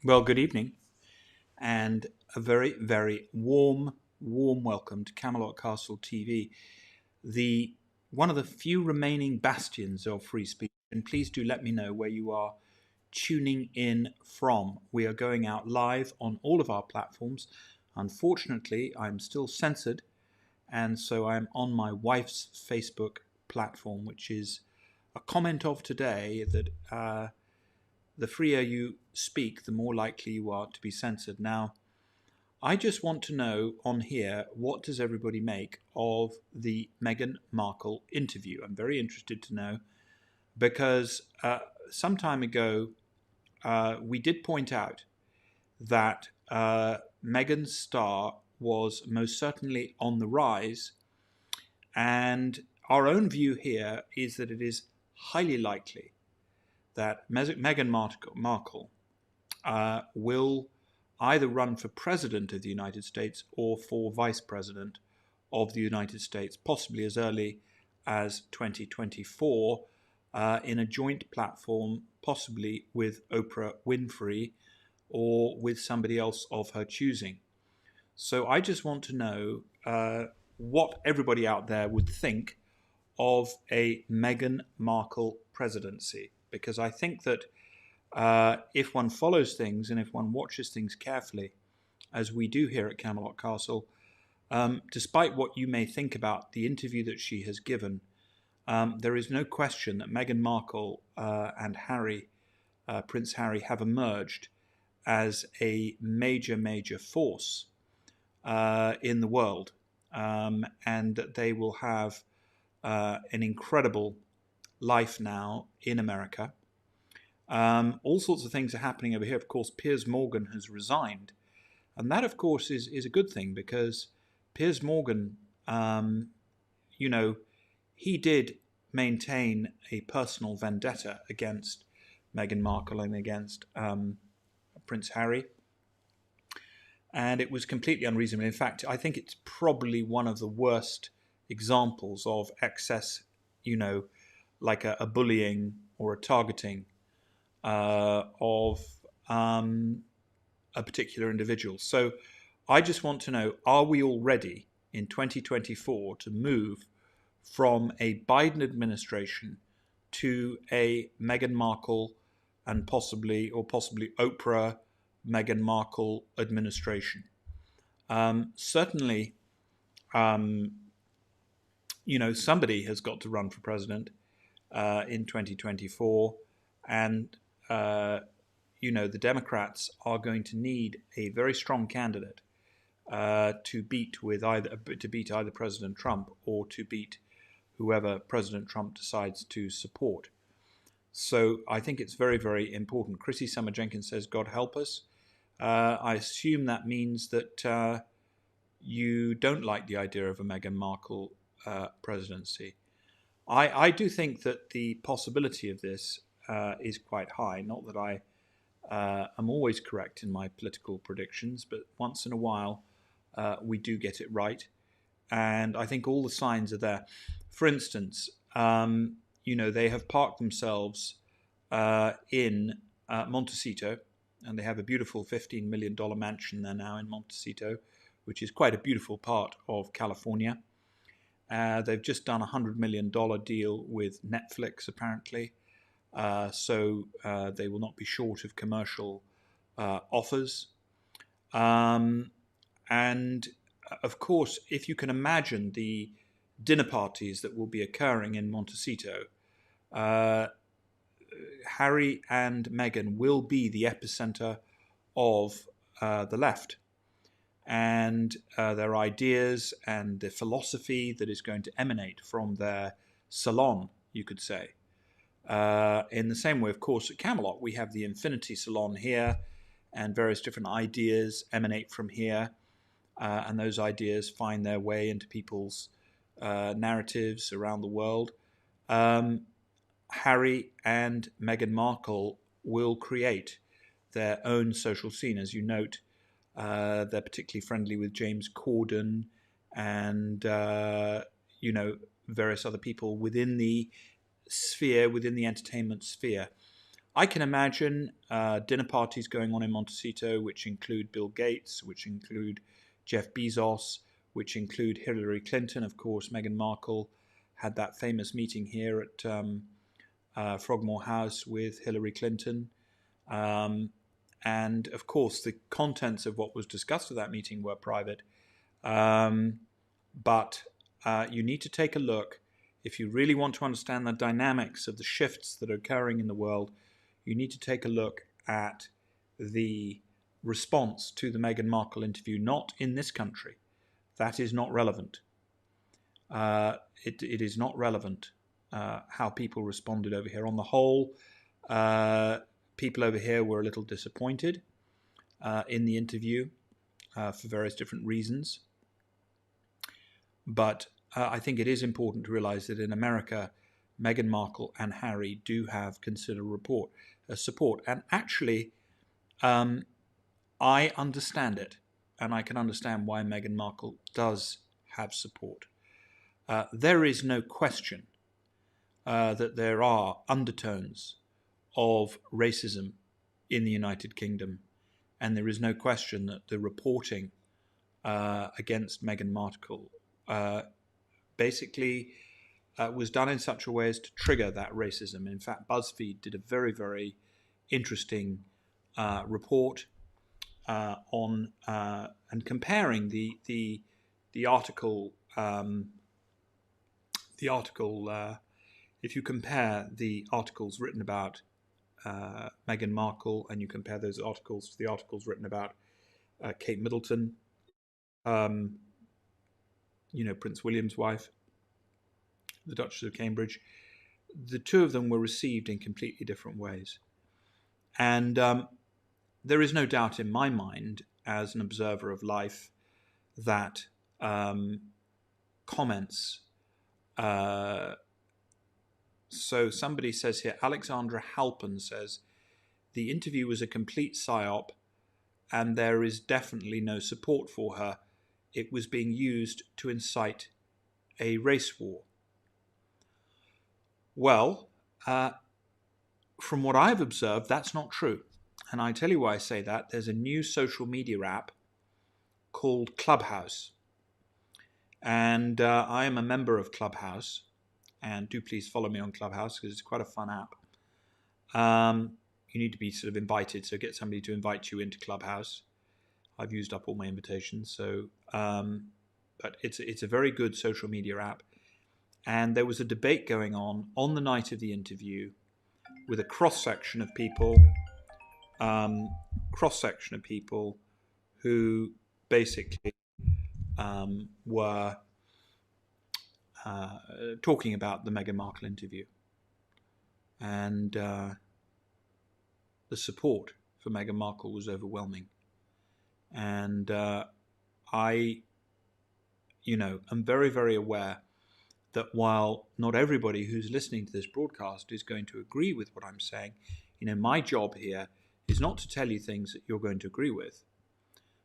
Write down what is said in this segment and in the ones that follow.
Well, good evening, and a very, very warm welcome to Camelot Castle TV, the one of the few remaining bastions of free speech. And please do let me know where you are tuning in from. We are going out live on all of our platforms. Unfortunately, I'm still censored, and so I'm on my wife's Facebook platform, which is a comment of today that the freer you speak, the more likely you are to be censored. Now, I just want to know on here, what does everybody make of the Meghan Markle interview? I'm very interested to know because some time ago we did point out that Meghan's star was most certainly on the rise, and our own view here is that it is highly likely that Meghan Markle will either run for president of the United States or for vice president of the United States, possibly as early as 2024, in a joint platform, possibly with Oprah Winfrey or with somebody else of her choosing. So I just want to know what everybody out there would think of a Meghan Markle presidency, because I think that if one follows things and if one watches things carefully, as we do here at Camelot Castle, despite what you may think about the interview that she has given, there is no question that Meghan Markle and Prince Harry, have emerged as a major force in the world, and that they will have an incredible life now in America. All sorts of things are happening over here. Of course, Piers Morgan has resigned. And that, of course, is a good thing, because Piers Morgan, you know, he did maintain a personal vendetta against Meghan Markle and against Prince Harry. And it was completely unreasonable. In fact, I think it's probably one of the worst examples of excess, like a bullying or a targeting of a particular individual. So I just want to know, are we all ready in 2024 to move from a Biden administration to a Meghan Markle and possibly Oprah Meghan Markle administration? Certainly, somebody has got to run for president in 2024, and the Democrats are going to need a very strong candidate to beat either President Trump or to beat whoever President Trump decides to support. So I think it's very, very important. Chrissy Summer Jenkins says, "God help us." I assume that means that you don't like the idea of a Meghan Markle presidency. I do think that the possibility of this is quite high. Not that I am always correct in my political predictions, but once in a while we do get it right. And I think all the signs are there. For instance, they have parked themselves in Montecito, and they have a beautiful $15 million mansion there now in Montecito, which is quite a beautiful part of California. They've just done a $100 million deal with Netflix, apparently. So they will not be short of commercial offers. And of course, if you can imagine the dinner parties that will be occurring in Montecito, Harry and Meghan will be the epicenter of the left, and their ideas and the philosophy that is going to emanate from their salon, you could say. In the same way, of course, at Camelot, we have the Infinity Salon here, and various different ideas emanate from here, and those ideas find their way into people's narratives around the world. Harry and Meghan Markle will create their own social scene. As you note, they're particularly friendly with James Corden and, various other people within the entertainment sphere. I can imagine dinner parties going on in Montecito, which include Bill Gates, which include Jeff Bezos, which include Hillary Clinton. Of course, Meghan Markle had that famous meeting here at Frogmore House with Hillary Clinton. And of course, the contents of what was discussed at that meeting were private. But you need to take a look. If you really want to understand the dynamics of the shifts that are occurring in the world, you need to take a look at the response to the Meghan Markle interview, not in this country. That is not relevant. It is not relevant how people responded over here. On the whole, people over here were a little disappointed in the interview for various different reasons. But I think it is important to realize that in America, Meghan Markle and Harry do have considerable support. And actually, I understand it. And I can understand why Meghan Markle does have support. There is no question that there are undertones of racism in the United Kingdom. And there is no question that the reporting against Meghan Markle basically was done in such a way as to trigger that racism. In fact, BuzzFeed did a very, very interesting report on and comparing the article. If you compare the articles written about Meghan Markle and you compare those articles to the articles written about Kate Middleton, Prince William's wife, the Duchess of Cambridge, the two of them were received in completely different ways. And there is no doubt in my mind, as an observer of life, that comments. So somebody says here, Alexandra Halpin says, the interview was a complete psyop and there is definitely no support for her. It was being used to incite a race war. Well, from what I've observed, that's not true. And I tell you why I say that. There's a new social media app called Clubhouse. And I am a member of Clubhouse. And do please follow me on Clubhouse because it's quite a fun app. You need to be sort of invited, so get somebody to invite you into Clubhouse. I've used up all my invitations, so but it's a very good social media app. And there was a debate going on the night of the interview with a cross-section of people who basically were talking about the Meghan Markle interview. And the support for Meghan Markle was overwhelming. And I, am very, very aware that while not everybody who's listening to this broadcast is going to agree with what I'm saying, my job here is not to tell you things that you're going to agree with,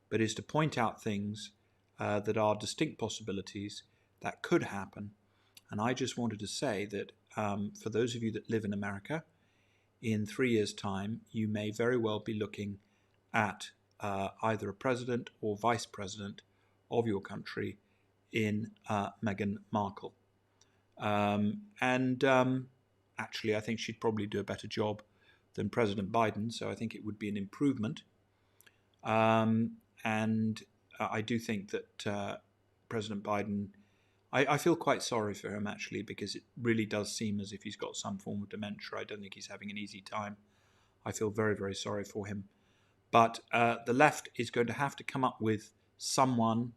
but is to point out things that are distinct possibilities that could happen. And I just wanted to say that for those of you that live in America, in 3 years' time, you may very well be looking at either a president or vice president of your country in Meghan Markle. Actually, I think she'd probably do a better job than President Biden, so I think it would be an improvement. And I do think that President Biden, I feel quite sorry for him, actually, because it really does seem as if he's got some form of dementia. I don't think he's having an easy time. I feel very, very sorry for him. But the left is going to have to come up with someone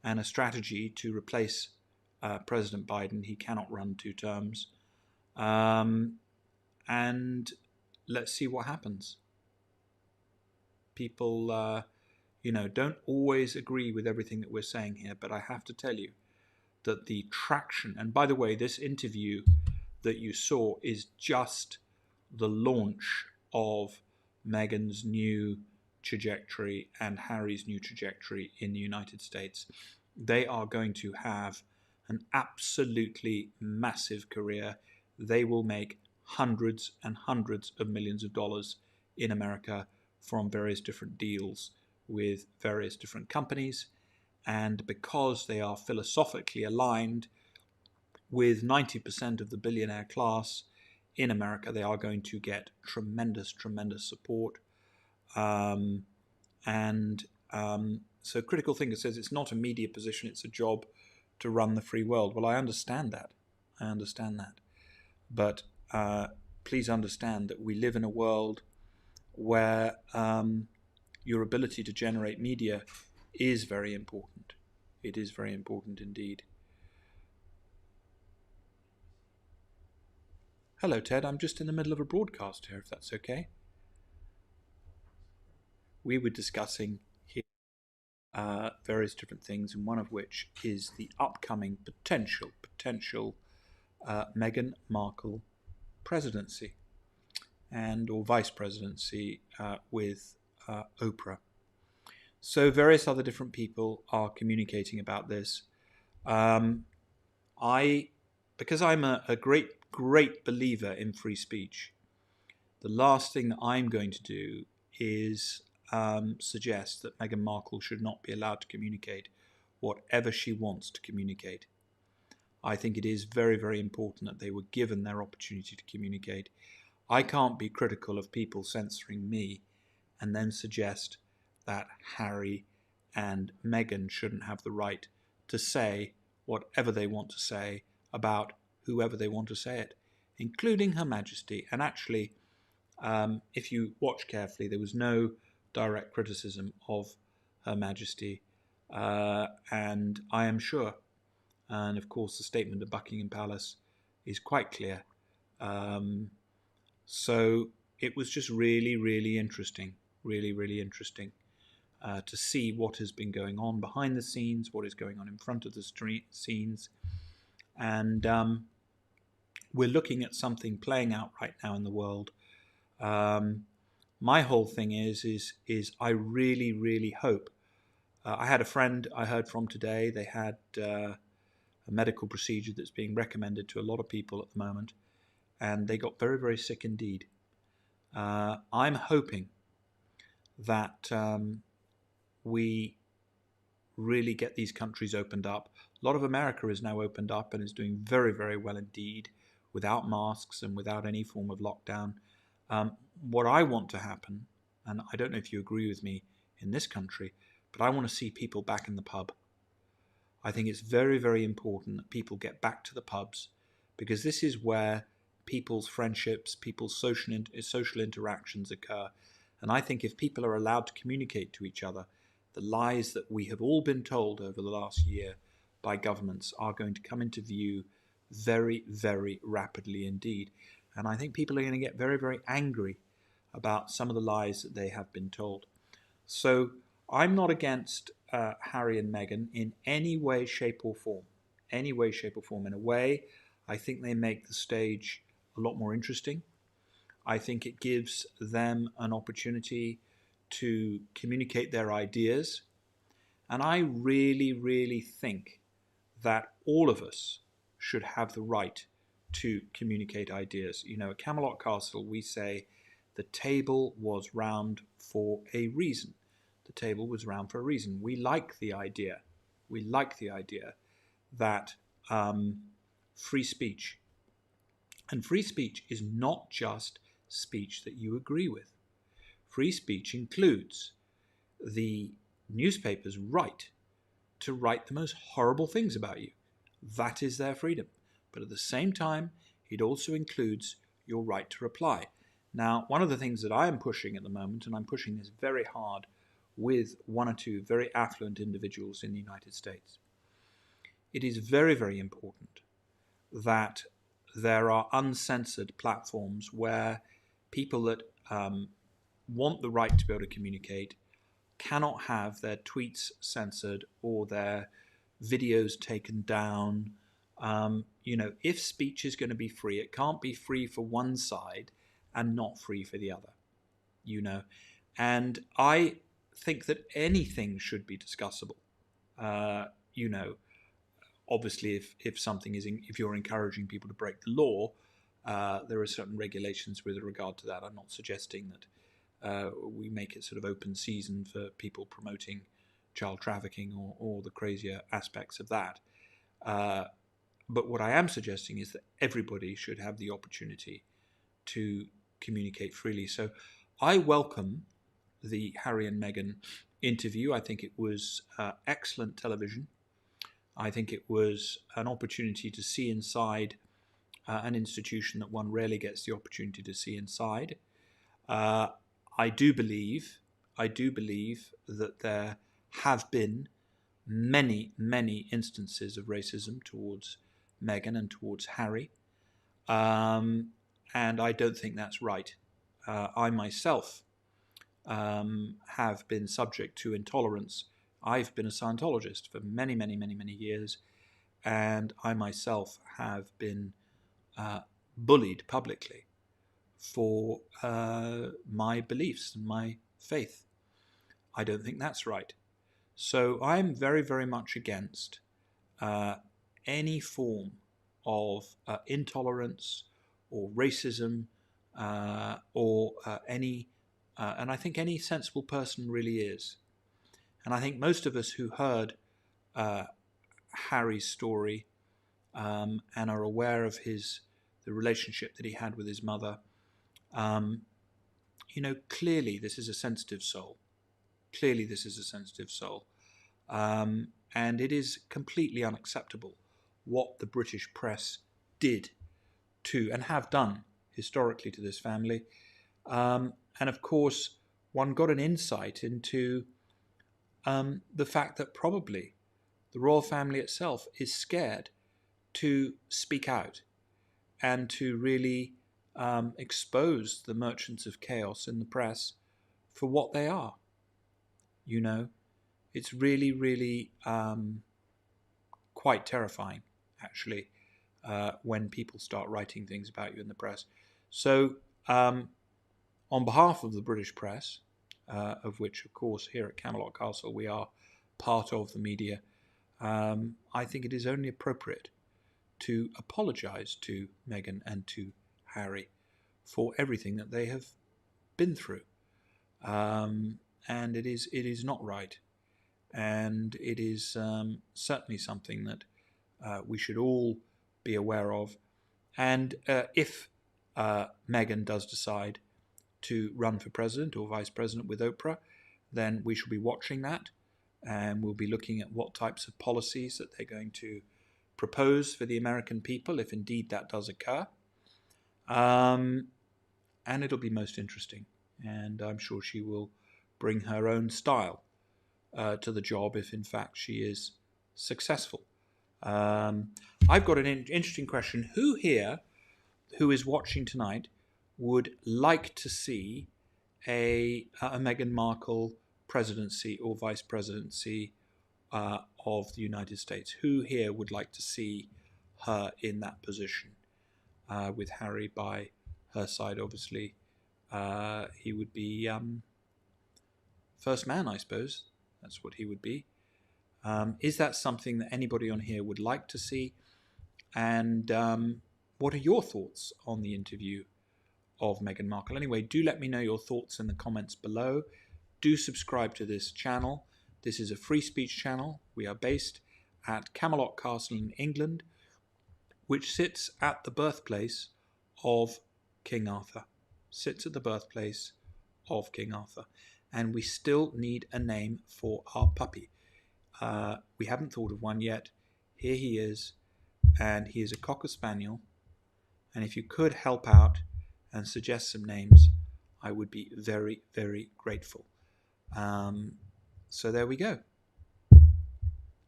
and a strategy to replace President Biden. He cannot run 2 terms. And let's see what happens. People, don't always agree with everything that we're saying here, but I have to tell you that the traction, and by the way, this interview that you saw is just the launch of Meghan's new trajectory and Harry's new trajectory in the United States. They are going to have an absolutely massive career. They will make hundreds and hundreds of millions of dollars in America from various different deals with various different companies. And because they are philosophically aligned with 90% of the billionaire class in America, they are going to get tremendous, tremendous support. So Critical Thinker says it's not a media position, it's a job to run the free world. Well, I understand that. But please understand that we live in a world where your ability to generate media is very important. It is very important indeed. Hello, Ted. I'm just in the middle of a broadcast here, if that's okay. We were discussing here various different things, and one of which is the upcoming potential Meghan Markle presidency or vice presidency with Oprah. So various other different people are communicating about this. Because I'm a great believer in free speech, the last thing that I'm going to do is suggest that Meghan Markle should not be allowed to communicate whatever she wants to communicate. I think it is very, very important that they were given their opportunity to communicate. I can't be critical of people censoring me and then suggest that Harry and Meghan shouldn't have the right to say whatever they want to say about whoever they want to say it, including Her Majesty. And actually, if you watch carefully, there was no direct criticism of Her Majesty, and I am sure, and of course the statement of Buckingham Palace is quite clear. So it was just really, really interesting, to see what has been going on behind the scenes, what is going on in front of the scenes, and we're looking at something playing out right now in the world. My whole thing is I really, really hope. I had a friend I heard from today. They had a medical procedure that's being recommended to a lot of people at the moment, and they got very, very sick indeed. I'm hoping that we really get these countries opened up. A lot of America is now opened up and is doing very, very well indeed, without masks and without any form of lockdown. What I want to happen, and I don't know if you agree with me in this country, but I want to see people back in the pub. I think it's very, very important that people get back to the pubs, because this is where people's friendships, people's social interactions occur. And I think if people are allowed to communicate to each other, the lies that we have all been told over the last year by governments are going to come into view very, very rapidly indeed. And I think people are going to get very, very angry about some of the lies that they have been told. So I'm not against Harry and Meghan in any way, shape or form. Any way, shape or form. In a way, I think they make the stage a lot more interesting. I think it gives them an opportunity to communicate their ideas. And I really, really think that all of us should have the right to communicate ideas. You know, at Camelot Castle, we say the table was round for a reason. The table was round for a reason. We like the idea. That free speech. And free speech is not just speech that you agree with. Free speech includes the newspaper's right to write the most horrible things about you. That is their freedom. But at the same time, it also includes your right to reply. Now, one of the things that I am pushing at the moment, and I'm pushing this very hard with one or two very affluent individuals in the United States, it is very, very important that there are uncensored platforms where people that want the right to be able to communicate cannot have their tweets censored or their videos taken down. If speech is going to be free, it can't be free for one side and not free for the other. And I think that anything should be discussable. Obviously, if something is, if you're encouraging people to break the law, There are certain regulations with regard to that. I'm not suggesting that we make it sort of open season for people promoting child trafficking or the crazier aspects of that. But what I am suggesting is that everybody should have the opportunity to communicate freely. So I welcome the Harry and Meghan interview. I think it was excellent television. I think it was an opportunity to see inside an institution that one rarely gets the opportunity to see inside. I do believe that there have been many, many instances of racism towards Meghan and towards Harry. And I don't think that's right. I myself have been subject to intolerance. I've been a Scientologist for many, many, many, many years, and I myself have been bullied publicly for my beliefs and my faith. I don't think that's right. So I'm very, very much against any form of intolerance or racism or any, and I think any sensible person really is. And I think most of us who heard Harry's story and are aware of the relationship that he had with his mother, clearly this is a sensitive soul. Clearly this is a sensitive soul. And it is completely unacceptable what the British press did to and have done historically to this family. And of course, one got an insight into the fact that probably the royal family itself is scared to speak out and to really expose the merchants of chaos in the press for what they are. It's really, really quite terrifying, actually, when people start writing things about you in the press. So, on behalf of the British press, of which, of course, here at Camelot Castle we are part of the media, I think it is only appropriate to apologise to Meghan and to Harry for everything that they have been through. And it is not right. And it is certainly something that we should all be aware of. And if Meghan does decide to run for president or vice president with Oprah, then we shall be watching that, and we'll be looking at what types of policies that they're going to propose for the American people, if indeed that does occur. And it'll be most interesting. And I'm sure she will bring her own style to the job if in fact she is successful. I've got an interesting question. Who here, who is watching tonight, would like to see a Meghan Markle presidency or vice presidency of the United States? Who here would like to see her in that position with Harry by her side? Obviously, he would be first man, I suppose. That's what he would be. Is that something that anybody on here would like to see? And what are your thoughts on the interview of Meghan Markle? Anyway, do let me know your thoughts in the comments below. Do subscribe to this channel. This is a free speech channel. We are based at Camelot Castle in England, which sits at the birthplace of King Arthur. Sits at the birthplace of King Arthur. And we still need a name for our puppy. We haven't thought of one yet. Here he is, and he is a Cocker Spaniel. And if you could help out and suggest some names, I would be very, very grateful. So there we go.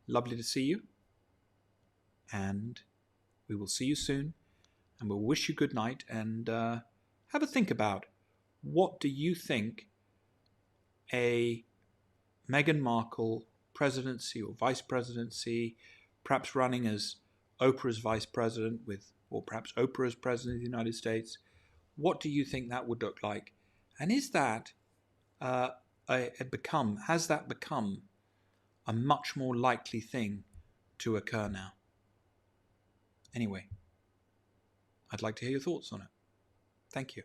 Lovely to see you, and we will see you soon, and we'll wish you good night, and have a think about, what do you think a Meghan Markle presidency or vice presidency, perhaps running as Oprah's vice president or perhaps Oprah as president of the United States, what do you think that would look like? And is that has that become a much more likely thing to occur now? Anyway, I'd like to hear your thoughts on it. Thank you.